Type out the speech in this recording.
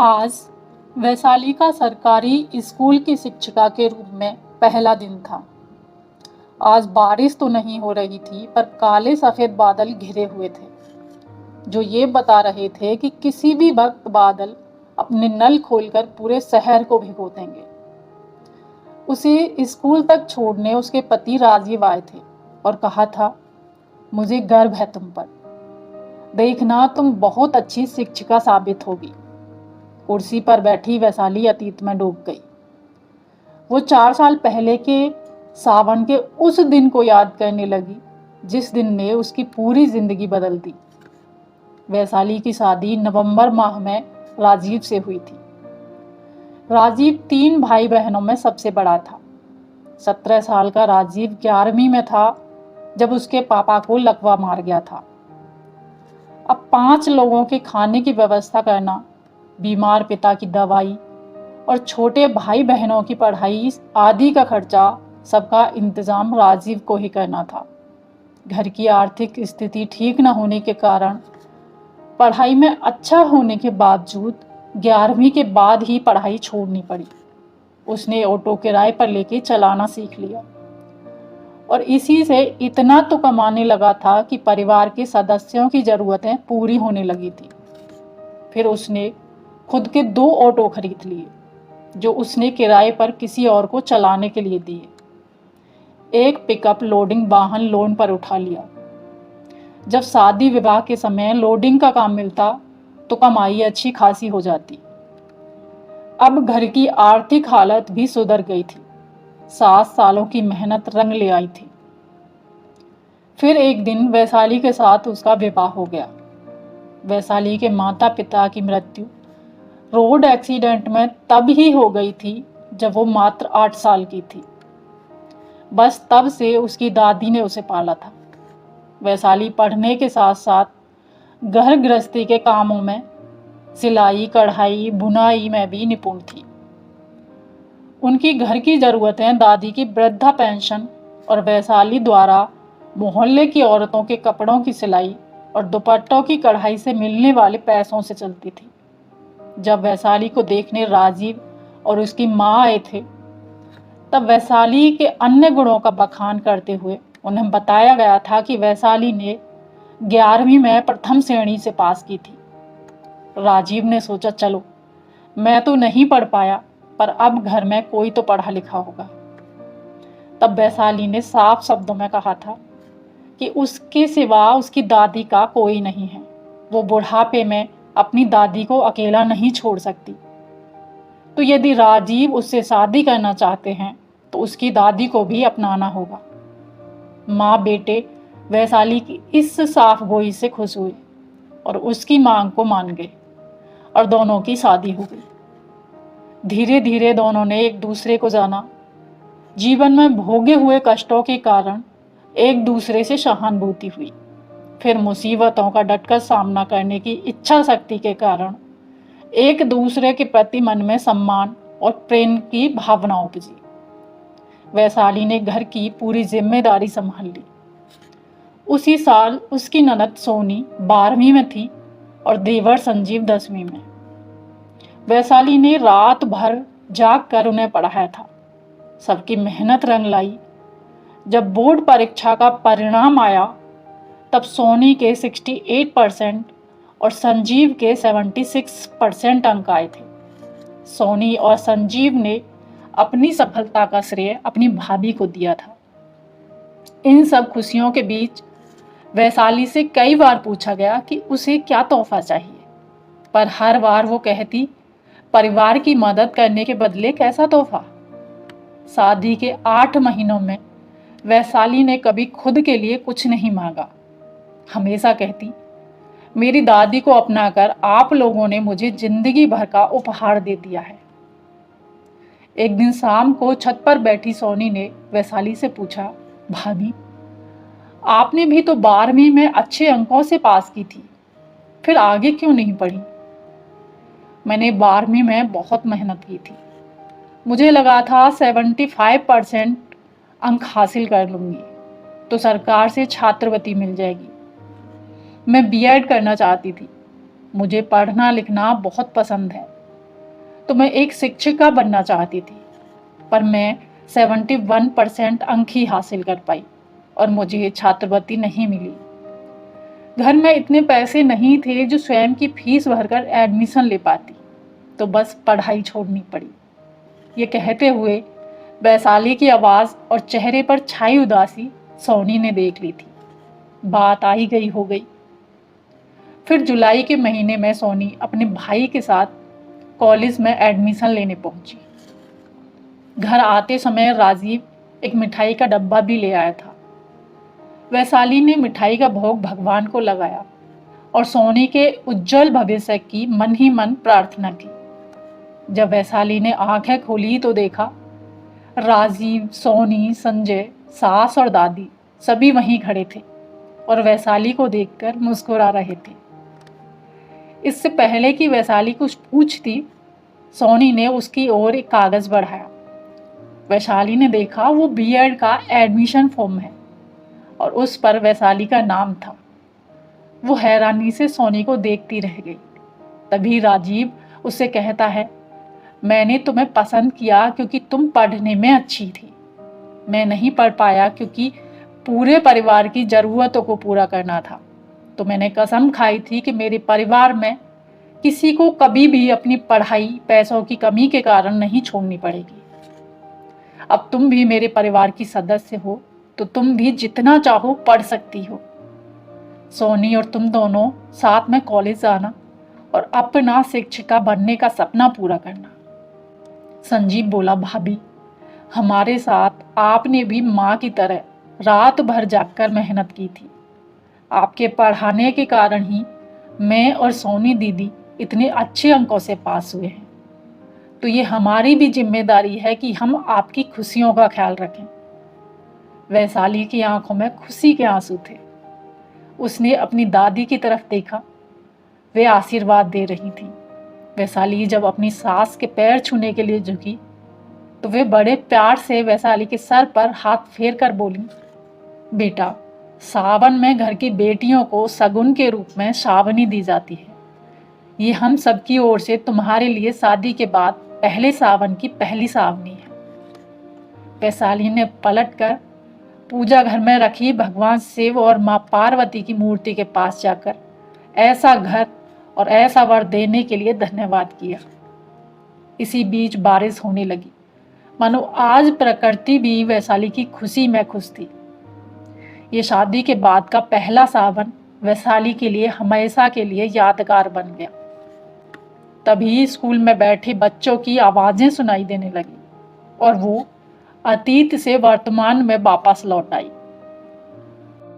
आज वैशाली का सरकारी स्कूल की शिक्षिका के रूप में पहला दिन था। आज बारिश तो नहीं हो रही थी, पर काले सफेद बादल घिरे हुए थे, जो ये बता रहे थे कि किसी भी वक्त बादल अपने नल खोलकर पूरे शहर को भिगो देंगे। उसे स्कूल तक छोड़ने उसके पति राजीव आए थे और कहा था, मुझे गर्व है तुम पर। देखना, तुम बहुत अच्छी शिक्षिका साबित होगी। कुर्सी पर बैठी वैशाली अतीत में डूब गई। वो 4 साल पहले के सावन के उस दिन को याद करने लगी, जिस दिन ने उसकी पूरी जिंदगी बदल दी। वैशाली की शादी नवंबर माह में राजीव से हुई थी। राजीव 3 भाई बहनों में सबसे बड़ा था। 17 साल का राजीव 11वीं में था जब उसके पापा को लकवा मार गया था। अब 5 लोगों के खाने की व्यवस्था करना, बीमार पिता की दवाई और छोटे भाई बहनों की पढ़ाई आदि का खर्चा, सबका इंतजाम राजीव को ही करना था। घर की आर्थिक स्थिति ठीक न होने के कारण पढ़ाई में अच्छा होने के बावजूद 11वीं के बाद ही पढ़ाई छोड़नी पड़ी। उसने ऑटो किराए पर लेके चलाना सीख लिया और इसी से इतना तो कमाने लगा था कि परिवार के सदस्यों की ज़रूरतें पूरी होने लगी थी। फिर उसने खुद के 2 ऑटो खरीद लिए, जो उसने किराए पर किसी और को चलाने के लिए दिए। एक पिकअप लोडिंग वाहन लोन पर उठा लिया। जब शादी विवाह के समय लोडिंग का काम मिलता तो कमाई अच्छी खासी हो जाती। अब घर की आर्थिक हालत भी सुधर गई थी। 7 सालों की मेहनत रंग ले आई थी। फिर एक दिन वैशाली के साथ उसका विवाह हो गया। वैशाली के माता पिता की मृत्यु रोड एक्सीडेंट में तब ही हो गई थी जब वो मात्र 8 साल की थी। बस तब से उसकी दादी ने उसे पाला था। वैशाली पढ़ने के साथ साथ घर गृहस्थी के कामों में, सिलाई, कढ़ाई, बुनाई में भी निपुण थी। उनकी घर की ज़रूरतें दादी की वृद्धा पेंशन और वैशाली द्वारा मोहल्ले की औरतों के कपड़ों की सिलाई और दुपट्टों की कढ़ाई से मिलने वाले पैसों से चलती थी। जब वैशाली को देखने राजीव और उसकी माँ आए थे, तब वैशाली के अन्य गुणों का बखान करते हुए उन्हें बताया गया था कि वैशाली ने 11वीं में प्रथम श्रेणी से पास की थी। राजीव ने सोचा, चलो मैं तो नहीं पढ़ पाया, पर अब घर में कोई तो पढ़ा लिखा होगा। तब वैशाली ने साफ शब्दों में कहा था कि उसके सिवा उसकी दादी का कोई नहीं है। वो बुढ़ापे में अपनी दादी को अकेला नहीं छोड़ सकती। तो यदि राजीव उससे शादी करना चाहते हैं तो उसकी दादी को भी अपनाना होगा। माँ बेटे वैशाली की इस साफ गोई से खुश हुए और उसकी मांग को मान गए और दोनों की शादी हो गई। धीरे धीरे दोनों ने एक दूसरे को जाना। जीवन में भोगे हुए कष्टों के कारण एक दूसरे से सहानुभूति हुई। फिर मुसीबतों का डटकर सामना करने की इच्छा शक्ति के कारण एक दूसरे के प्रति मन में सम्मान और प्रेम की भावना उपजी। वैशाली ने घर की पूरी जिम्मेदारी संभाल ली। उसी साल उसकी ननद सोनी 12वीं में थी और देवर संजीव 10वीं में। वैशाली ने रात भर जाग कर उन्हें पढ़ाया था। सबकी मेहनत रंग लाई। जब बोर्ड परीक्षा का परिणाम आया, तब सोनी के 68% और संजीव के 76% अंक आए थे। सोनी और संजीव ने अपनी सफलता का श्रेय अपनी भाभी को दिया था। इन सब खुशियों के बीच वैशाली से कई बार पूछा गया कि उसे क्या तोहफा चाहिए, पर हर बार वो कहती, परिवार की मदद करने के बदले कैसा तोहफा। शादी के 8 महीनों में वैशाली ने कभी खुद के लिए कुछ नहीं मांगा। हमेशा कहती, मेरी दादी को अपनाकर आप लोगों ने मुझे जिंदगी भर का उपहार दे दिया है। एक दिन शाम को छत पर बैठी सोनी ने वैशाली से पूछा, भाभी, आपने भी तो 12वीं में अच्छे अंकों से पास की थी, फिर आगे क्यों नहीं पढ़ी। मैंने 12वीं में बहुत मेहनत की थी। मुझे लगा था 75% अंक हासिल कर लूंगी तो सरकार से छात्रवृत्ति मिल जाएगी। मैं बीएड करना चाहती थी। मुझे पढ़ना लिखना बहुत पसंद है, तो मैं एक शिक्षिका बनना चाहती थी, पर मैं 71% अंक ही हासिल कर पाई और मुझे छात्रवृत्ति नहीं मिली। घर में इतने पैसे नहीं थे जो स्वयं की फीस भरकर एडमिशन ले पाती, तो बस पढ़ाई छोड़नी पड़ी। ये कहते हुए वैशाली की आवाज़ और चेहरे पर छाई उदासी सोनी ने देख ली थी। बात आई गई हो गई। फिर जुलाई के महीने में सोनी अपने भाई के साथ कॉलेज में एडमिशन लेने पहुंची। घर आते समय राजीव एक मिठाई का डब्बा भी ले आया था। वैशाली ने मिठाई का भोग भगवान को लगाया और सोनी के उज्जवल भविष्य की मन ही मन प्रार्थना की। जब वैशाली ने आंखें खोली तो देखा राजीव, सोनी, संजय, सास और दादी सभी वहीं खड़े थे और वैशाली को देखकर मुस्कुरा रहे थे। इससे पहले कि वैशाली कुछ पूछती, सोनी ने उसकी ओर एक कागज बढ़ाया। वैशाली ने देखा वो बीएड का एडमिशन फॉर्म है और उस पर वैशाली का नाम था। वो हैरानी से सोनी को देखती रह गई। तभी राजीव उससे कहता है, मैंने तुम्हें पसंद किया क्योंकि तुम पढ़ने में अच्छी थी। मैं नहीं पढ़ पाया क्योंकि पूरे परिवार की ज़रूरतों को पूरा करना था। तो मैंने कसम खाई थी कि मेरे परिवार में किसी को कभी भी अपनी पढ़ाई पैसों की कमी के कारण नहीं छोड़नी पड़ेगी। अब तुम भी मेरे परिवार की सदस्य हो, तो तुम भी जितना चाहो पढ़ सकती हो। सोनी और तुम दोनों साथ में कॉलेज आना और अपना शिक्षिका बनने का सपना पूरा करना। संजीव बोला, भाभी, हमारे साथ आपने भी माँ की तरह रात भर जागकर मेहनत की थी। आपके पढ़ाने के कारण ही मैं और सोनी दीदी इतने अच्छे अंकों से पास हुए हैं। तो ये हमारी भी जिम्मेदारी है कि हम आपकी खुशियों का ख्याल रखें। वैशाली की आंखों में खुशी के आंसू थे। उसने अपनी दादी की तरफ देखा, वे आशीर्वाद दे रही थी। वैशाली जब अपनी सास के पैर छूने के लिए झुकी तो वे बड़े प्यार से वैशाली के सर पर हाथ फेर कर बोली, बेटा, सावन में घर की बेटियों को सगुन के रूप में सावनी दी जाती है। ये हम सबकी ओर से तुम्हारे लिए शादी के बाद पहले सावन की पहली सावनी है। वैशाली ने पलटकर पूजा घर में रखी भगवान शिव और माँ पार्वती की मूर्ति के पास जाकर ऐसा घर और ऐसा वर देने के लिए धन्यवाद किया। इसी बीच बारिश होने लगी, मानो आज प्रकृति भी वैशाली की खुशी में खुश थी। ये शादी के बाद का पहला सावन वैशाली के लिए हमेशा के लिए यादगार बन गया। तभी स्कूल में बैठे बच्चों की आवाजें सुनाई देने लगी और वो अतीत से वर्तमान में वापस लौट आई।